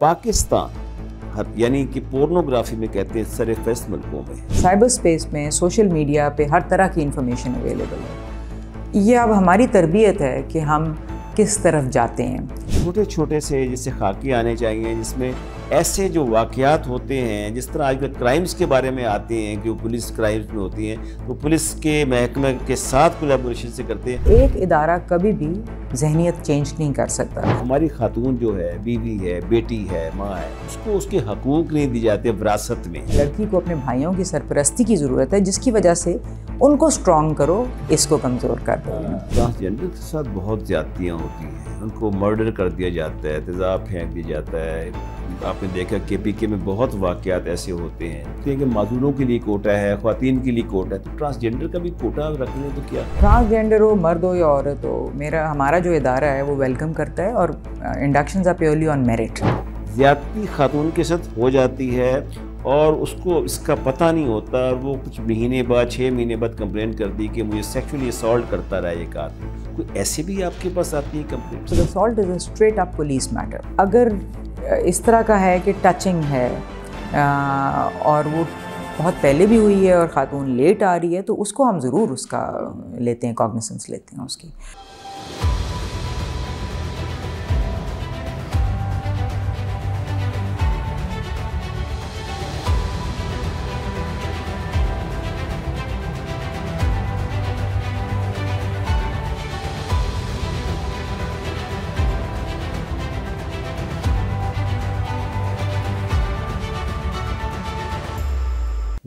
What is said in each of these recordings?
پاکستان یعنی کہ پورنوگرافی میں کہتے ہیں سر فہرست ملکوں میں سائبر سپیس میں سوشل میڈیا پہ ہر طرح کی انفارمیشن اویلیبل ہے. یہ اب ہماری تربیت ہے کہ ہم کس طرف جاتے ہیں. چھوٹے چھوٹے سے جیسے خاکی آنے چاہیے جس میں ایسے جو واقعات ہوتے ہیں جس طرح آج کل کرائمز کے بارے میں آتے ہیں کہ وہ پولیس کرائمز میں ہوتی ہیں تو پولیس کے محکمہ کے ساتھ کولیبوریشن سے کرتے ہیں. ایک ادارہ کبھی بھی ذہنیت چینج نہیں کر سکتا. ہماری خاتون جو ہے بیوی ہے بیٹی ہے ماں ہے اس کو اس کے حقوق نہیں دی جاتے وراثت میں. لڑکی کو اپنے بھائیوں کی سرپرستی کی ضرورت ہے جس کی وجہ سے ان کو سٹرونگ کرو اس کو کمزور کر دو. ٹرانسجینڈر کے ساتھ بہت زیادتیاں ہوتی ہیں. ان کو مرڈر کر دیا جاتا ہے تیزاب پھینک دیا جاتا ہے. آپ نے دیکھا کے پی کے میں بہت واقعات ایسے ہوتے ہیں کہ معذوروں کے لیے کوٹا ہے خواتین کے لیے کوٹا ہے تو ٹرانسجینڈر کا بھی کوٹا رکھ لیں تو کیا. ٹرانسجینڈر ہو مرد ہو یا عورت ہو ہمارا جو ادارہ ہے وہ ویلکم کرتا ہے اور انڈکشنز آر پیورلی آن میرٹ. زیادتی خاتون کے ساتھ ہو جاتی ہے اور اس کو اس کا پتہ نہیں ہوتا اور وہ کچھ مہینے بعد 6 مہینے بعد کمپلین کرتی کہ مجھے سیکشولی اسالٹ کرتا رہا ایک آدمی. کوئی ایسے بھی آپ کے پاس آتی ہے complain? So the assault is a straight up police matter. اگر اس طرح کا ہے کہ ٹچنگ ہے اور وہ بہت پہلے بھی ہوئی ہے اور خاتون لیٹ آ رہی ہے تو اس کو ہم ضرور اس کا لیتے ہیں کاگنیسنس لیتے ہیں اس کی.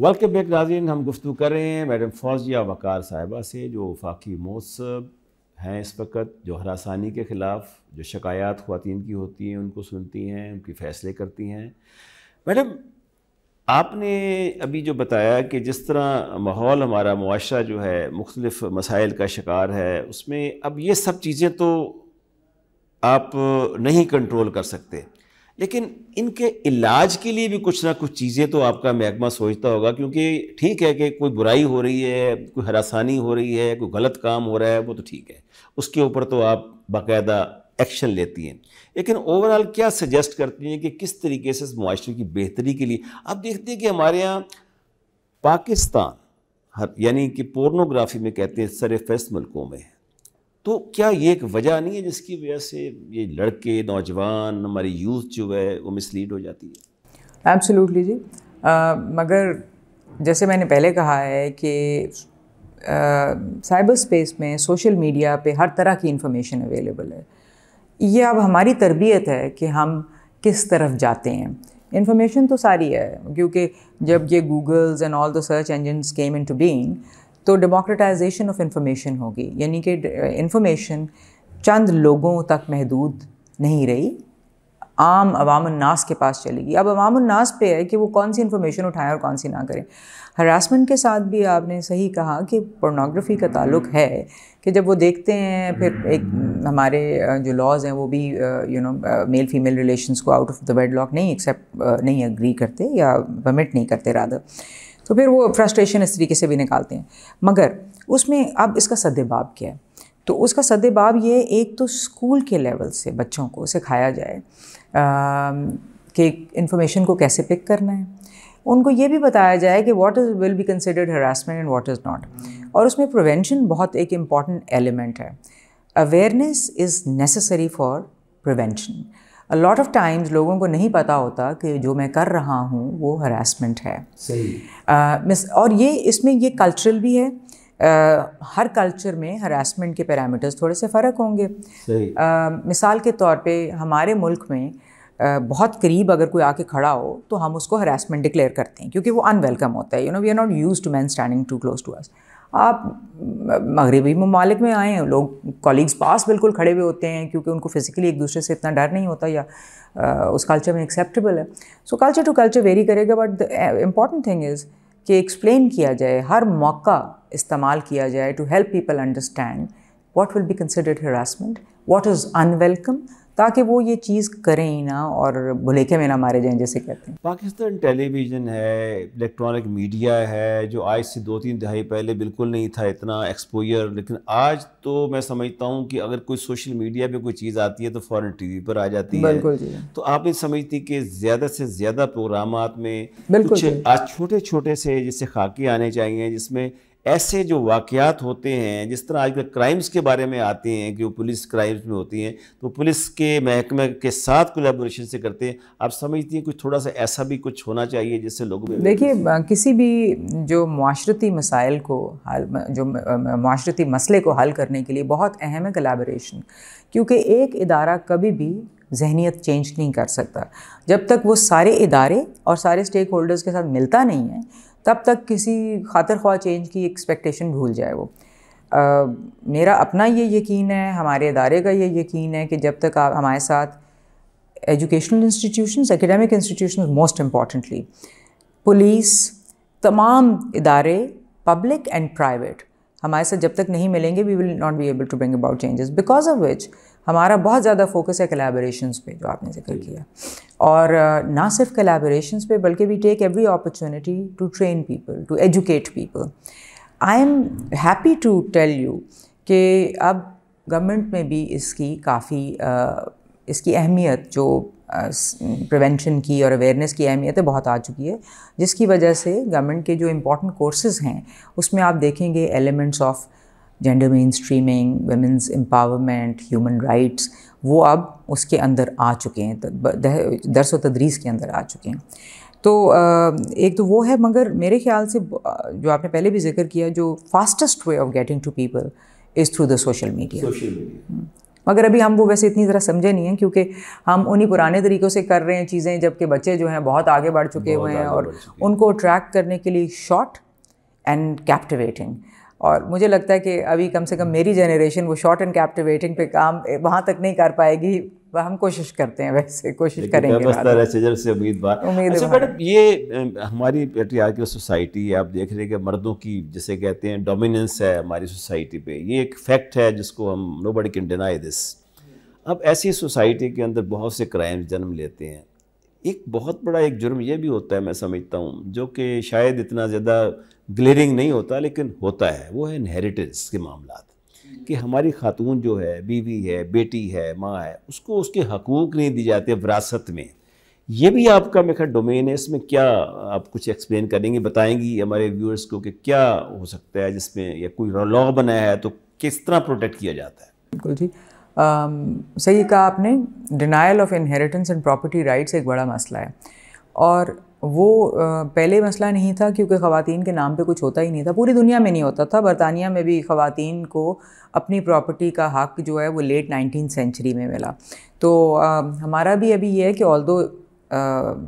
ویلکم بیک ناظرین. ہم گفتگو کر رہے ہیں میڈم فوزیہ وقار صاحبہ سے جو وفاقی مؤصب ہیں اس وقت جو ہراسانی کے خلاف جو شکایات خواتین کی ہوتی ہیں ان کو سنتی ہیں ان کی فیصلے کرتی ہیں. میڈم آپ نے ابھی جو بتایا کہ جس طرح ماحول ہمارا معاشرہ جو ہے مختلف مسائل کا شکار ہے اس میں اب یہ سب چیزیں تو آپ نہیں کنٹرول کر سکتے لیکن ان کے علاج کے لیے بھی کچھ نہ کچھ چیزیں تو آپ کا محکمہ سوچتا ہوگا کیونکہ ٹھیک ہے کہ کوئی برائی ہو رہی ہے کوئی ہراسانی ہو رہی ہے کوئی غلط کام ہو رہا ہے وہ تو ٹھیک ہے اس کے اوپر تو آپ باقاعدہ ایکشن لیتی ہیں لیکن اوورآل کیا سجیسٹ کرتی ہیں کہ کس طریقے سے اس معاشرے کی بہتری کے لیے آپ دیکھتے ہیں کہ ہمارے یہاں پاکستان یعنی کہ پورنوگرافی میں کہتے ہیں سر فہرست ملکوں میں تو کیا یہ ایک وجہ نہیں ہے جس کی وجہ سے یہ لڑکے نوجوان ہماری یوتھ جو ہے وہ مسلیڈ ہو جاتی ہے؟ ایبسلیوٹلی جی. مگر جیسے میں نے پہلے کہا ہے کہ سائبر سپیس میں سوشل میڈیا پہ ہر طرح کی انفارمیشن اویلیبل ہے. یہ اب ہماری تربیت ہے کہ ہم کس طرف جاتے ہیں. انفارمیشن تو ساری ہے کیونکہ جب یہ Googles and all the search engines came into being تو ڈیموکریٹائزیشن آف انفارمیشن ہوگی یعنی کہ انفارمیشن چند لوگوں تک محدود نہیں رہی عام عوام الناس کے پاس چلے گی. اب عوام الناس پہ ہے کہ وہ کون سی انفارمیشن اٹھائیں اور کون سی نہ کریں. ہراسمنٹ کے ساتھ بھی آپ نے صحیح کہا کہ پورنوگرافی کا تعلق ہے کہ جب وہ دیکھتے ہیں پھر ایک ہمارے جو لاز ہیں وہ بھی میل فیمیل ریلیشنس کو out of the wedlock نہیں اگری کرتے یا پرمٹ نہیں کرتے رادر تو پھر وہ فرسٹریشن اس طریقے سے بھی نکالتے ہیں. مگر اس میں اب اس کا سدباب کیا ہے تو اس کا سدباب یہ ایک تو اسکول کے لیول سے بچوں کو سکھایا جائے کہ انفارمیشن کو کیسے پک کرنا ہے. ان کو یہ بھی بتایا جائے کہ what is will be considered harassment and what is not. اور اس میں پریونشن بہت ایک امپورٹنٹ ایلیمنٹ ہے. Awareness is necessary for prevention. Lot of times لوگوں کو نہیں پتہ ہوتا کہ جو میں کر رہا ہوں وہ ہراسمنٹ ہے. صحیح. اور اس میں یہ کلچرل بھی ہے. ہر کلچر میں ہراسمنٹ کے پیرامیٹرز تھوڑے سے فرق ہوں گے. مثال کے طور پہ ہمارے ملک میں بہت قریب اگر کوئی آ کے کھڑا ہو تو ہم اس کو ہراسمنٹ ڈکلیئر کرتے ہیں کیونکہ وہ ان ویلکم ہوتا ہے. We are not used to men standing too close to us. آپ مغربی ممالک میں آئے ہیں لوگ کالیگز پاس بالکل کھڑے ہوئے ہوتے ہیں کیونکہ ان کو فزیکلی ایک دوسرے سے اتنا ڈر نہیں ہوتا یا اس کلچر میں ایکسیپٹیبل ہے. So culture to culture vary کرے گا but the important thing is کہ ایکسپلین کیا جائے ہر موقع استعمال کیا جائے to help people understand what will be considered harassment what is unwelcome تاکہ وہ یہ چیز کریں ہی نہ اور بھلیکے میں نہ مارے جائیں جیسے کہتے ہیں. پاکستان ٹیلی ویژن ہے, الیکٹرانک میڈیا ہے, جو آج سے 2-3 دہائی پہلے بالکل نہیں تھا اتنا ایکسپوجر, لیکن آج تو میں سمجھتا ہوں کہ اگر کوئی سوشل میڈیا پہ کوئی چیز آتی ہے تو فوراً ٹی وی پر آ جاتی ہے. بالکل جی. تو آپ یہ سمجھتی کہ زیادہ سے زیادہ پروگرامات میں بالکل کچھ آج چھوٹے چھوٹے سے جیسے خاکے آنے چاہیے, جس میں ایسے جو واقعات ہوتے ہیں, جس طرح آج کل کرائمز کے بارے میں آتے ہیں کہ وہ پولیس کرائمز میں ہوتی ہیں تو پولیس کے محکمہ کے ساتھ کولیبوریشن سے کرتے ہیں, آپ سمجھتی ہیں کچھ تھوڑا سا ایسا بھی کچھ ہونا چاہیے جس سے لوگوں میں؟ دیکھیے, کسی بھی جو معاشرتی مسائل کو جو معاشرتی مسئلے کو حل کرنے کے لیے بہت اہم ہے کولیبوریشن, کیونکہ ایک ادارہ کبھی بھی ذہنیت چینج نہیں کر سکتا جب تک وہ سارے ادارے اور سارے اسٹیک ہولڈرز کے ساتھ ملتا نہیں ہے, تب تک کسی خاطر خواہ چینج کی ایکسپیکٹیشن بھول جائے وہ. میرا اپنا یہ یقین ہے, ہمارے ادارے کا یہ یقین ہے کہ جب تک آپ ہمارے ساتھ educational institutions, academic institutions most importantly, police, تمام ادارے پبلک اینڈ پرائیویٹ ہمارے ساتھ جب تک نہیں ملیں گے, we will not be able to bring about changes, because of which ہمارا بہت زیادہ فوکس ہے کولیبوریشنز پہ جو آپ نے ذکر کیا, اور نہ صرف کولیبوریشنز پہ بلکہ we take every opportunity to train people, to educate people. I'm happy to tell you کہ اب گورنمنٹ میں بھی اس کی کافی اس کی اہمیت, جو پریونشن کی اور اویئرنیس کی اہمیت ہے, بہت آ چکی ہے, جس کی وجہ سے گورنمنٹ کے جو امپورٹنٹ کورسز ہیں اس میں آپ دیکھیں گے elements of gender mainstreaming, women's empowerment, human rights, وہ اب اس کے اندر آ چکے ہیں, درس و تدریس کے اندر آ چکے ہیں. تو ایک تو وہ ہے, مگر میرے خیال سے جو آپ نے پہلے بھی ذکر کیا, جو fastest way of getting to people is through the social media. مگر ابھی ہم وہ ویسے اتنی طرح سمجھے نہیں ہیں, کیونکہ ہم انہی پرانے طریقوں سے کر رہے ہیں چیزیں, جبکہ بچے جو ہیں بہت آگے بڑھ چکے ہوئے ہیں, اور ان کو اٹریکٹ کرنے کے لیے شارٹ اینڈ کیپٹیویٹنگ. اور مجھے لگتا ہے کہ ابھی کم سے کم میری جنریشن وہ شارٹ اینڈ کیپٹیویٹنگ پہ کام وہاں تک نہیں کر پائے گی. ہم کوشش کرتے ہیں, ویسے کوشش کریں گے. اچھا میڈم, یہ ہماری پیٹریارکل سوسائٹی ہے, آپ دیکھ رہے ہیں کہ مردوں کی جسے کہتے ہیں ڈومیننس ہے ہماری سوسائٹی پہ, یہ ایک فیکٹ ہے جس کو ہم نو بڈی کین ڈینائی دس. اب ایسی سوسائٹی کے اندر بہت سے کرائم جنم لیتے ہیں. ایک بہت بڑا ایک جرم یہ بھی ہوتا ہے, میں سمجھتا ہوں, جو کہ شاید اتنا زیادہ گلیئرنگ نہیں ہوتا لیکن ہوتا ہے, وہ ہے انہیریٹنس کے معاملات. کہ ہماری خاتون جو ہے, بیوی ہے, بیٹی ہے, ماں ہے, اس کو اس کے حقوق نہیں دی جاتے وراثت میں. یہ بھی آپ کا میرا ڈومین ہے, اس میں کیا آپ کچھ ایکسپلین کریں گی, بتائیں گی ہمارے ویورز کو کہ کیا ہو سکتا ہے جس میں, یا کوئی لا بنایا ہے تو کس طرح پروٹیکٹ کیا جاتا ہے؟ بالکل جی, صحیح کہا آپ نے. Denial of inheritance and property rights ایک بڑا مسئلہ ہے, اور وہ پہلے مسئلہ نہیں تھا کیونکہ خواتین کے نام پہ کچھ ہوتا ہی نہیں تھا. پوری دنیا میں نہیں ہوتا تھا. برطانیہ میں بھی خواتین کو اپنی پراپرٹی کا حق جو ہے وہ لیٹ 19th سینچری میں ملا. تو ہمارا بھی ابھی یہ ہے کہ although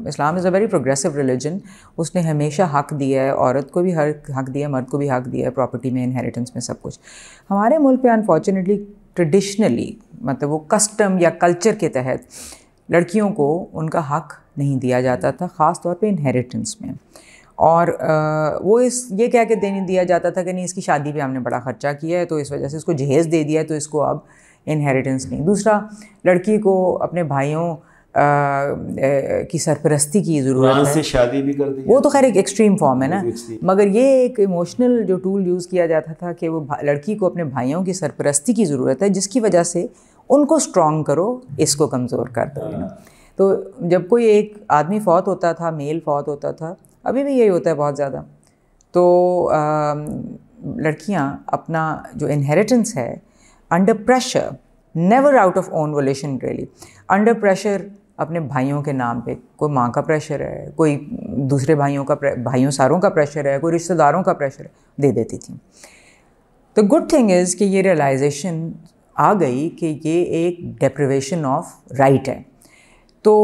Islam is a very progressive religion, اس نے ہمیشہ حق دیا ہے, عورت کو بھی حق دیا ہے, مرد کو بھی حق دیا ہے پراپرٹی میں, انہیریٹنس میں, سب کچھ. ہمارے ملک پہ انفارچونیٹلی ٹریڈیشنلی, مطلب وہ کسٹم یا کلچر کے تحت لڑکیوں کو ان کا حق نہیں دیا جاتا تھا, خاص طور پہ انہیریٹنس میں. اور وہ یہ کہہ کے دیا جاتا تھا کہ نہیں, اس کی شادی پہ ہم نے بڑا خرچہ کیا ہے تو اس وجہ سے اس کو جہیز دے دیا ہے تو اس کو اب انہیریٹنس نہیں. دوسرا, لڑکی کو اپنے بھائیوں کی سرپرستی کی ضرورت ہے, شادی بھی کر دی, وہ تو خیر ایک ایکسٹریم فارم ہے نا, مگر یہ ایک ایموشنل جو ٹول یوز کیا جاتا تھا کہ وہ لڑکی کو اپنے بھائیوں کی سرپرستی کی ضرورت ہے, جس کی وجہ سے ان کو اسٹرانگ کرو, اس کو کمزور کر دو. تو جب کوئی ایک آدمی فوت ہوتا تھا, میل فوت ہوتا تھا, ابھی بھی یہی ہوتا ہے بہت زیادہ, تو لڑکیاں اپنا جو انہیریٹنس ہے under pressure, never out of own volition really, under pressure اپنے بھائیوں کے نام پہ, کوئی ماں کا پریشر ہے, کوئی دوسرے بھائیوں ساروں کا پریشر ہے, کوئی رشتہ داروں کا پریشر ہے, دے دیتی تھیں. تو گڈ تھنگ از کہ یہ ریئلائزیشن آ گئی کہ یہ ایک ڈیپریویشن آف رائٹ ہے. تو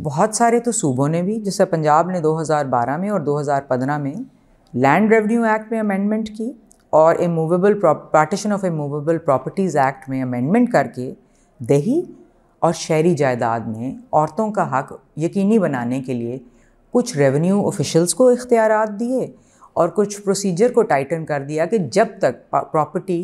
بہت سارے تو صوبوں نے بھی, جیسے پنجاب نے 2012 میں اور 2015 میں لینڈ ریونیو ایکٹ میں امینڈمنٹ کی, اور partition of immovable properties act میں امینڈمنٹ کر کے دیہی اور شہری جائیداد میں عورتوں کا حق یقینی بنانے کے لیے کچھ ریونیو آفیشلز کو اختیارات دیے, اور کچھ پروسیجر کو ٹائٹن کر دیا کہ جب تک پراپرٹی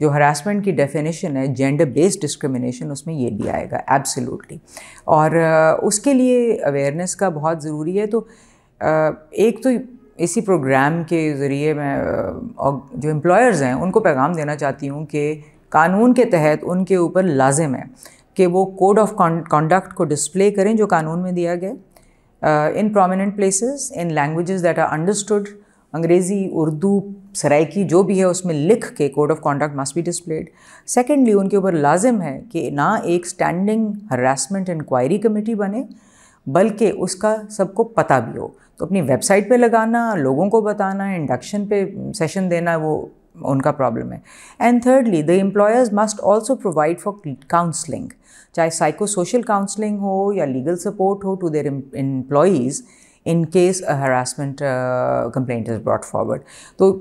جو ہراسمنٹ کی ڈیفینیشن ہے جینڈر بیسڈ ڈسکرمنیشن، اس میں یہ بھی آئے گا ایبسلیوٹلی. اور اس کے لیے اویئرنیس کا بہت ضروری ہے. تو ایک تو اسی پروگرام کے ذریعے میں جو امپلائرز ہیں ان کو پیغام دینا چاہتی ہوں کہ قانون کے تحت ان کے اوپر لازم ہے کہ وہ کوڈ آف کانڈکٹ کو ڈسپلے کریں جو قانون میں دیا گیا in prominent places in languages that are understood. Angrezi, Urdu, Saraiki جو بھی ہے اس میں لکھ کے code of conduct must be displayed. Secondly ان کے اوپر لازم ہے کہ نہ ایک اسٹینڈنگ ہراسمنٹ انکوائری کمیٹی بنے بلکہ اس کا سب کو پتہ بھی ہو. تو اپنی ویب سائٹ پہ لگانا، لوگوں کو بتانا، انڈکشن پہ سیشن دینا وہ ان کا پرابلم ہے. And thirdly the employers must also provide for counselling, چاہے سائیکو سوشل کاؤنسلنگ ہو یا لیگل سپورٹ ہو to their employees in case harassment complaint is brought forward. تو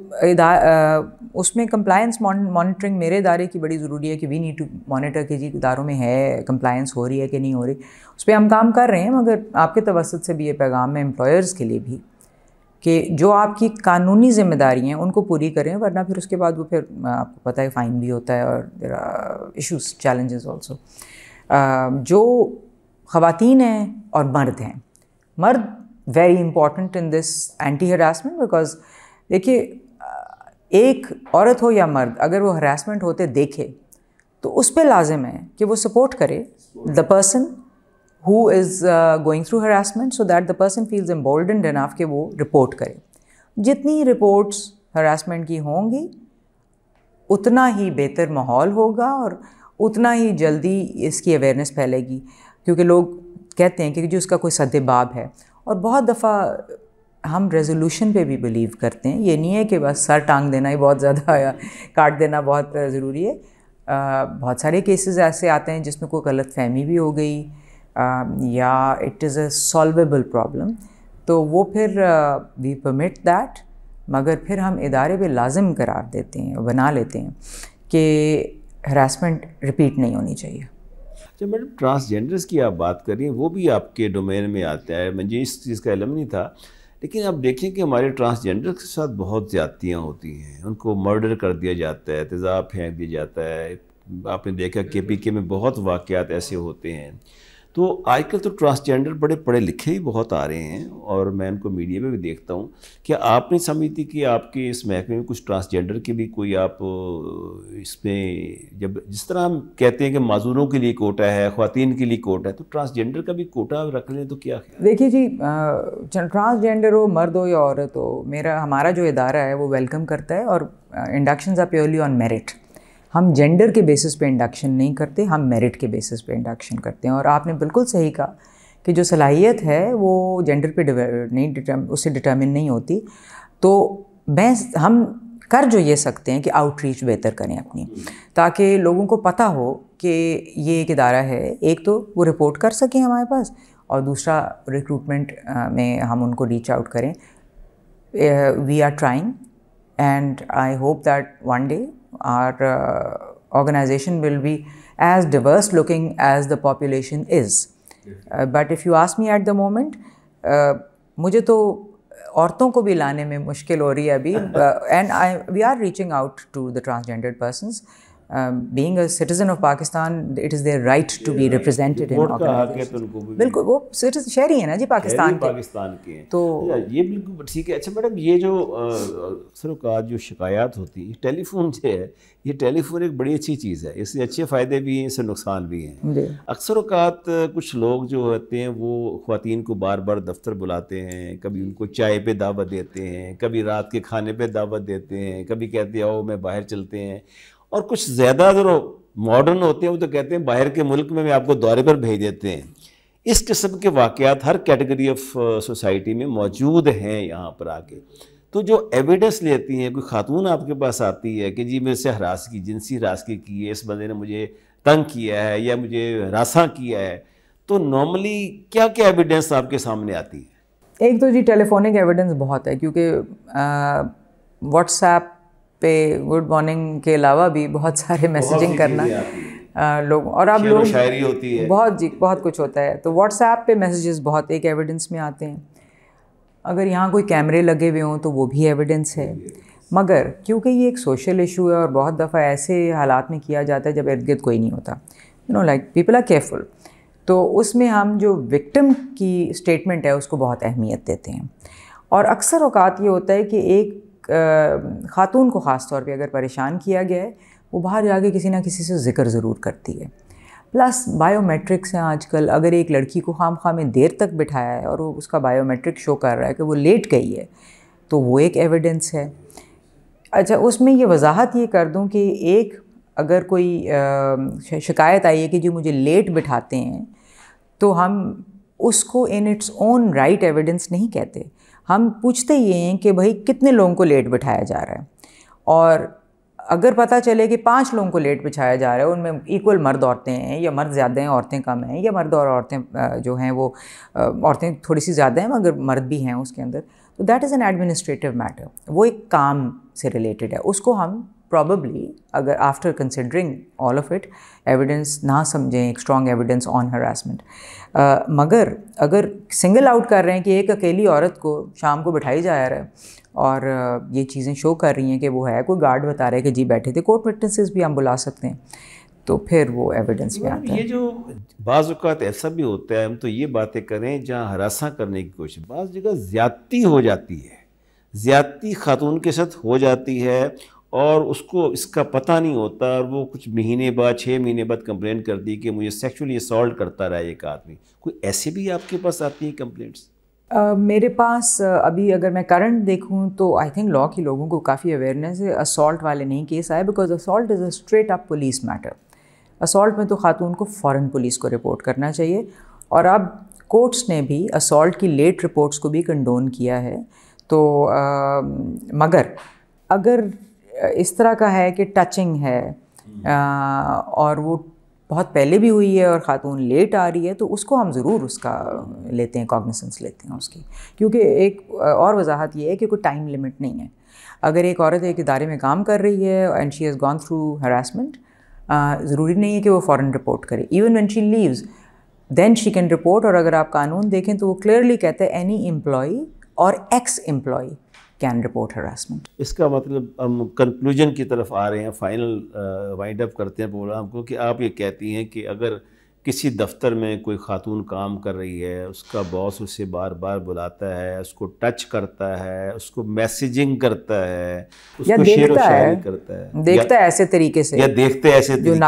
اس میں کمپلائنس مانیٹرنگ میرے ادارے کی بڑی ضروری ہے کہ وی نیڈ ٹو مانیٹر کہ جی اداروں میں ہے کمپلائنس ہو رہی ہے کہ نہیں ہو رہی. اس پہ ہم کام کر رہے ہیں، مگر آپ کے توسط سے بھی یہ پیغام ہے امپلائرز کے لیے بھی کہ جو آپ کی قانونی ذمہ داری ہیں ان کو پوری کریں، ورنہ پھر اس کے بعد وہ پھر آپ کو پتہ ہے فائن بھی ہوتا ہے اور there are issues challenges also. جو خواتین ہیں اور مرد ہیں، مرد very important in this anti harassment because دیکھیے ایک عورت ہو یا مرد اگر وہ ہراسمنٹ ہوتے دیکھے تو اس پہ لازم ہے کہ وہ سپورٹ کرے the person who is going through harassment so that the person feels emboldened enough کہ وہ رپورٹ کرے. جتنی رپورٹس ہراسمنٹ کی ہوں گی اتنا ہی بہتر ماحول ہوگا اور اتنا ہی جلدی اس کی اویئرنیس پھیلے گی، کیونکہ لوگ کہتے ہیں کہ جو اس کا کوئی سد باب ہے. اور بہت دفعہ ہم ریزولوشن پہ بھی بلیو کرتے ہیں، یہ نہیں ہے کہ بس سر ٹانگ دینا ہی بہت زیادہ یا کاٹ دینا بہت ضروری ہے. بہت سارے کیسز ایسے آتے ہیں جس میں کوئی غلط فہمی بھی ہو گئی یا it is a solvable problem, تو وہ پھر وی پرمٹ دیٹ، مگر پھر ہم ادارے پہ لازم قرار دیتے ہیں، بنا لیتے ہیں کہ ہراسمنٹ رپیٹ نہیں ہونی چاہیے. جب میڈم ٹرانسجینڈرز کی آپ بات کر رہی ہیں وہ بھی آپ کے ڈومین میں آتا ہے، مجھے اس چیز کا علم نہیں تھا، لیکن آپ دیکھیں کہ ہمارے ٹرانسجینڈر کے ساتھ بہت زیادتیاں ہوتی ہیں، ان کو مرڈر کر دیا جاتا ہے، تیزاب پھینک دیا جاتا ہے. آپ نے دیکھا KPK میں بہت واقعات ایسے ہوتے ہیں. تو آج کل تو ٹرانسجینڈر بڑے پڑھے لکھے ہی بہت آ رہے ہیں اور میں ان کو میڈیا میں بھی دیکھتا ہوں. کیا آپ نہیں سمجھتی کہ آپ کے اس محکمے میں کچھ ٹرانسجینڈر کی بھی کوئی آپ اس میں جس طرح ہم کہتے ہیں کہ معذوروں کے لیے کوٹا ہے، خواتین کے لیے کوٹا ہے، تو ٹرانسجینڈر کا بھی کوٹا رکھ لیں تو کیا خیال؟ دیکھیے جی، ٹرانسجینڈر ہو، مرد ہو یا عورت ہو، ہمارا جو ادارہ ہے وہ ویلکم کرتا ہے اور انڈکشنز آر پیورلی آن میرٹ. ہم جینڈر کے بیسس پہ انڈکشن نہیں کرتے، ہم میرٹ کے بیسس پہ انڈکشن کرتے ہیں. اور آپ نے بالکل صحیح کہا کہ جو صلاحیت ہے وہ جینڈر پہ اس سے ڈٹرمن نہیں ہوتی. تو ہم کر جو یہ سکتے ہیں کہ آؤٹ ریچ بہتر کریں اپنی، تاکہ لوگوں کو پتہ ہو کہ یہ ایک ادارہ ہے. ایک تو وہ رپورٹ کر سکیں ہمارے پاس، اور دوسرا ریکروٹمنٹ میں ہم ان کو ریچ آؤٹ کریں. We are trying and I hope that one day our organization will be as diverse looking as the population is. But if you ask me at the moment, مجھے تو عورتوں کو بھی لانے میں مشکل ہو رہی ہے ابھی. And we are reaching out to the transgendered persons. Being a citizen of Pakistan, it is their right to be represented in organizations. بالکل وہ شہری ہیں نا جی پاکستان کے. تو یہ بالکل ٹھیک ہے. اچھا میڈم، یہ جو اکثر اوقات جو شکایات ہوتی ہیں، ٹیلی فون جو ہے، یہ ٹیلی فون ایک بڑی اچھی چیز ہے، اس سے اچھے فائدے بھی ہیں، اس سے نقصان بھی ہیں. اکثر اوقات کچھ لوگ جو ہوتے ہیں وہ خواتین کو بار بار دفتر بلاتے ہیں، کبھی ان کو چائے پہ دعوت دیتے ہیں، کبھی رات کے کھانے پہ دعوت دیتے ہیں، کبھی کہتے ہیں آؤ میں باہر چلتے ہیں. اور کچھ زیادہ جو ماڈرن ہوتے ہیں وہ تو کہتے ہیں باہر کے ملک میں آپ کو دورے پر بھیج دیتے ہیں. اس قسم کے واقعات ہر کیٹیگری آف سوسائٹی میں موجود ہیں یہاں پر آ کے. تو جو ایویڈنس لیتی ہیں، کوئی خاتون آپ کے پاس آتی ہے کہ جی میرے سے ہراسگی، جنسی ہراسگی کی ہے، اس بندے نے مجھے تنگ کیا ہے یا مجھے ہراساں کیا ہے، تو نارملی کیا کیا ایویڈنس آپ کے سامنے آتی ہے؟ ایک تو جی ٹیلی فونک ایویڈنس بہت ہے، کیونکہ واٹس ایپ پہ گڈ مارننگ کے علاوہ بھی بہت سارے میسیجنگ کرنا لوگ، اور اب لوگ شاعری ہوتی ہے، بہت جی بہت کچھ ہوتا ہے. تو واٹس ایپ پہ میسیجز بہت ایک ایویڈنس میں آتے ہیں. اگر یہاں کوئی کیمرے لگے ہوئے ہوں تو وہ بھی ایویڈنس ہے. مگر کیونکہ یہ ایک سوشل ایشو ہے اور بہت دفعہ ایسے حالات میں کیا جاتا ہے جب ارد گرد کوئی نہیں ہوتا، لائک پیپل آر کیئرفل، تو اس میں ہم جو وکٹم کی اسٹیٹمنٹ ہے اس کو بہت اہمیت دیتے ہیں. اور اکثر اوقات یہ ہوتا ہے کہ ایک خاتون کو خاص طور پہ اگر پریشان کیا گیا ہے، وہ باہر جا کے کسی نہ کسی سے ذکر ضرور کرتی ہے. پلس بائیو میٹرکس ہیں آج کل، اگر ایک لڑکی کو خام خواہ میں دیر تک بٹھایا ہے اور وہ اس کا بائیو میٹرک شو کر رہا ہے کہ وہ لیٹ گئی ہے، تو وہ ایک ایویڈنس ہے. اچھا، اس میں یہ وضاحت یہ کر دوں کہ ایک اگر کوئی شکایت آئی ہے کہ جی مجھے لیٹ بٹھاتے ہیں، تو ہم اس کو in its own right evidence نہیں کہتے. ہم پوچھتے یہ ہیں کہ بھائی کتنے لوگوں کو لیٹ بٹھایا جا رہا ہے، اور اگر پتہ چلے کہ 5 لوگوں کو لیٹ بٹھایا جا رہا ہے، ان میں ایکول مرد عورتیں ہیں یا مرد زیادہ ہیں عورتیں کم ہیں، یا مرد اور عورتیں جو ہیں وہ عورتیں تھوڑی سی زیادہ ہیں مگر مرد بھی ہیں اس کے اندر، تو that is an administrative matter, وہ ایک کام سے ریلیٹڈ ہے. اس کو ہم پراببلی اگر after considering all of it evidence نہ سمجھیں ایک اسٹرانگ ایویڈنس آن ہراسمنٹ. مگر اگر سنگل آؤٹ کر رہے ہیں کہ ایک اکیلی عورت کو شام کو بٹھائی جا رہا ہے اور یہ چیزیں شو کر رہی ہیں کہ وہ ہے، کوئی گارڈ بتا رہا ہے کہ جی بیٹھے تھے، کورٹ وٹنسز بھی ہم بلا سکتے ہیں، تو پھر وہ ایویڈنس بھی آتا ہے. یہ جو بعض اوقات ایسا بھی ہوتا ہے، ہم تو یہ باتیں کریں جہاں ہراساں کرنے کی کوشش، بعض جگہ زیادتی ہو جاتی ہے، زیادتی خاتون کے ساتھ ہو جاتی ہے اور اس کو اس کا پتہ نہیں ہوتا، اور وہ کچھ مہینے بعد 6 مہینے بعد کمپلین کرتی کہ مجھے سیکشولی اسالٹ کرتا رہا ایک آدمی. کوئی ایسے بھی آپ کے پاس آتی ہیں کمپلینٹس؟ میرے پاس ابھی اگر میں کرنٹ دیکھوں تو آئی تھنک لا کی لوگوں کو کافی اویئرنیس ہے. اسالٹ والے نہیں کیس آئے، because assault is a straight up police matter. Assault میں تو خاتون کو فوراً پولیس کو رپورٹ کرنا چاہیے، اور اب کورٹس نے بھی اسالٹ کی لیٹ رپورٹس کو بھی کنڈون کیا ہے. تو مگر اگر اس طرح کا ہے کہ ٹچنگ ہے اور وہ بہت پہلے بھی ہوئی ہے اور خاتون لیٹ آ رہی ہے، تو اس کو ہم ضرور اس کا لیتے ہیں، کاگنیسنس لیتے ہیں اس کی. کیونکہ ایک اور وضاحت یہ ہے کہ کوئی ٹائم لمٹ نہیں ہے. اگر ایک عورت ایک ادارے میں کام کر رہی ہے and she has gone through harassment, ضروری نہیں ہے کہ وہ فوراً رپورٹ کرے. Even when she leaves then she can report. اور اگر آپ قانون دیکھیں تو وہ کلیئرلی کہتے ہیں اینی امپلائی اور ex employee can report harassment. اس کا مطلب ہم کنکلوژن کی طرف آ رہے ہیں، فائنل وائنڈ اپ کرتے ہیں پروگرام کو، کہ آپ یہ کہتی ہیں کہ اگر کسی دفتر میں کوئی خاتون کام کر رہی ہے، اس کا باس اسے بار بار بلاتا ہے، اس کو ٹچ کرتا ہے، اس کو میسیجنگ کرتا ہے، اس کو شعر و شاعری کرتا ہے، دیکھتا ہے ایسے طریقے سے، یا دیکھتے ایسے طریقے سے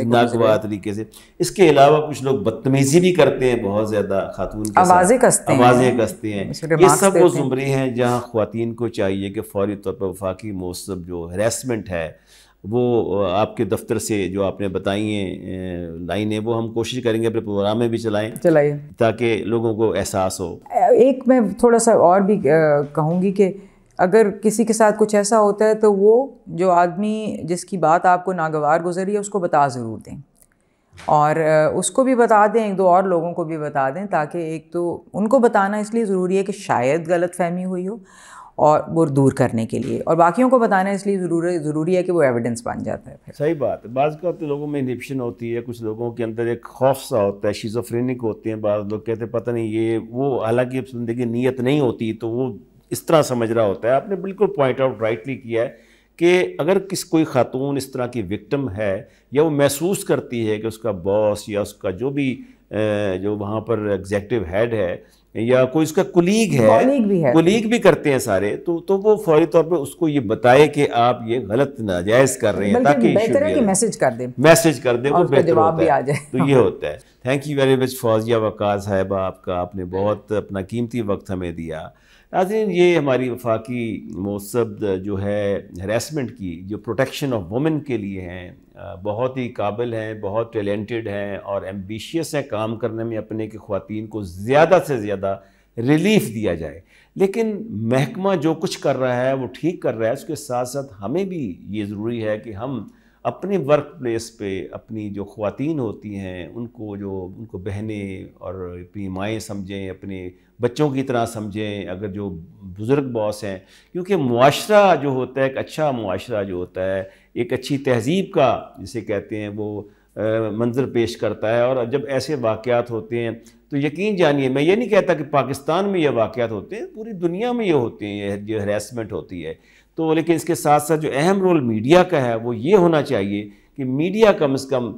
ناگوار طریقے سے. اس کے علاوہ کچھ لوگ بدتمیزی بھی کرتے ہیں بہت زیادہ خاتون کے آوازیں کستے ہیں. یہ سب وہ زمرے ہیں جہاں خواتین کو چاہیے کہ فوری طور پر وفاقی موثب جو ہراسمنٹ ہے وہ آپ کے دفتر سے جو آپ نے بتائی ہیں لائنیں، وہ ہم کوشش کریں گے اپنے پروگرام میں بھی چلائیں تاکہ لوگوں کو احساس ہو. ایک میں تھوڑا سا اور بھی کہوں گی کہ اگر کسی کے ساتھ کچھ ایسا ہوتا ہے تو وہ جو آدمی جس کی بات آپ کو ناگوار گزری ہے اس کو بتا ضرور دیں، اور اس کو بھی بتا دیں، 1-2 اور لوگوں کو بھی بتا دیں، تاکہ ایک تو ان کو بتانا اس لیے ضروری ہے کہ شاید غلط فہمی ہوئی ہو اور وہ دور کرنے کے لیے، اور باقیوں کو بتانا اس لیے ضروری ہے کہ وہ ایویڈنس بن جاتا ہے. صحیح بات ہے. بعض کا تو لوگوں میں انہبیشن ہوتی ہے، کچھ لوگوں کے اندر ایک خوف سا ہوتا ہے، شیزوفرینک ہوتے ہیں بعض لوگ، کہتے ہیں پتہ نہیں یہ وہ، حالانکہ زندگی نیت نہیں ہوتی تو وہ اس طرح سمجھ رہا ہوتا ہے. آپ نے بالکل پوائنٹ آؤٹ رائٹلی کیا ہے کہ اگر کوئی خاتون اس طرح کی وکٹم ہے، یا وہ محسوس کرتی ہے کہ اس کا باس یا اس کا جو بھی جو وہاں پر ایگزیکٹو ہیڈ ہے یا کوئی اس کا کولیگ بھی کرتے ہیں سارے، تو وہ فوری طور پہ اس کو یہ بتائے کہ آپ یہ غلط ناجائز کر رہے ہیں، تاکہ بہتر ہے کہ میسج کر دیں وہ بہتر جواب بھی آ جائے. تو یہ ہوتا ہے. Thank you very much Fouzia Waqar صاحبہ، آپ نے بہت اپنا قیمتی وقت ہمیں دیا. ناظرین، یہ ہماری وفاقی موثب جو ہے ہراسمنٹ کی جو پروٹیکشن آف وومن کے لیے ہیں، بہت ہی قابل ہیں، بہت ٹیلنٹڈ ہیں اور ایمبیشیس ہیں کام کرنے میں اپنے کہ خواتین کو زیادہ سے زیادہ ریلیف دیا جائے. لیکن محکمہ جو کچھ کر رہا ہے وہ ٹھیک کر رہا ہے، اس کے ساتھ ساتھ ہمیں بھی یہ ضروری ہے کہ ہم اپنے ورک پلیس پہ اپنی جو خواتین ہوتی ہیں ان کو بہنیں اور اپنی مائیں سمجھیں، اپنے بچوں کی طرح سمجھیں، اگر جو بزرگ باس ہیں، کیونکہ معاشرہ جو ہوتا ہے، ایک اچھا معاشرہ جو ہوتا ہے، ایک اچھی تہذیب کا جسے کہتے ہیں وہ منظر پیش کرتا ہے. اور جب ایسے واقعات ہوتے ہیں تو یقین جانیے، میں یہ نہیں کہتا کہ پاکستان میں یہ واقعات ہوتے ہیں، پوری دنیا میں یہ ہوتے ہیں، یہ ہراسمنٹ ہوتی ہے. تو لیکن اس کے ساتھ ساتھ جو اہم رول میڈیا کا ہے وہ یہ ہونا چاہیے کہ میڈیا کم از کم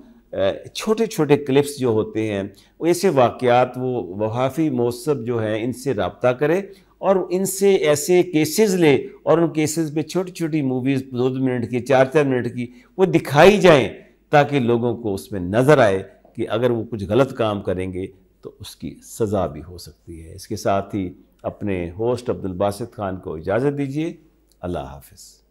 چھوٹے چھوٹے کلپس جو ہوتے ہیں وہ ایسے واقعات وہ وفاقی موصب جو ہیں ان سے رابطہ کرے اور ان سے ایسے کیسز لے اور ان کیسز پہ چھوٹی چھوٹی موویز 2 منٹ کی 4 منٹ کی وہ دکھائی جائیں تاکہ لوگوں کو اس میں نظر آئے کہ اگر وہ کچھ غلط کام کریں گے تو اس کی سزا بھی ہو سکتی ہے۔ اس کے ساتھ ہی اپنے ہوسٹ عبدالباسط خان کو اجازت دیجیے۔ اللہ حافظ۔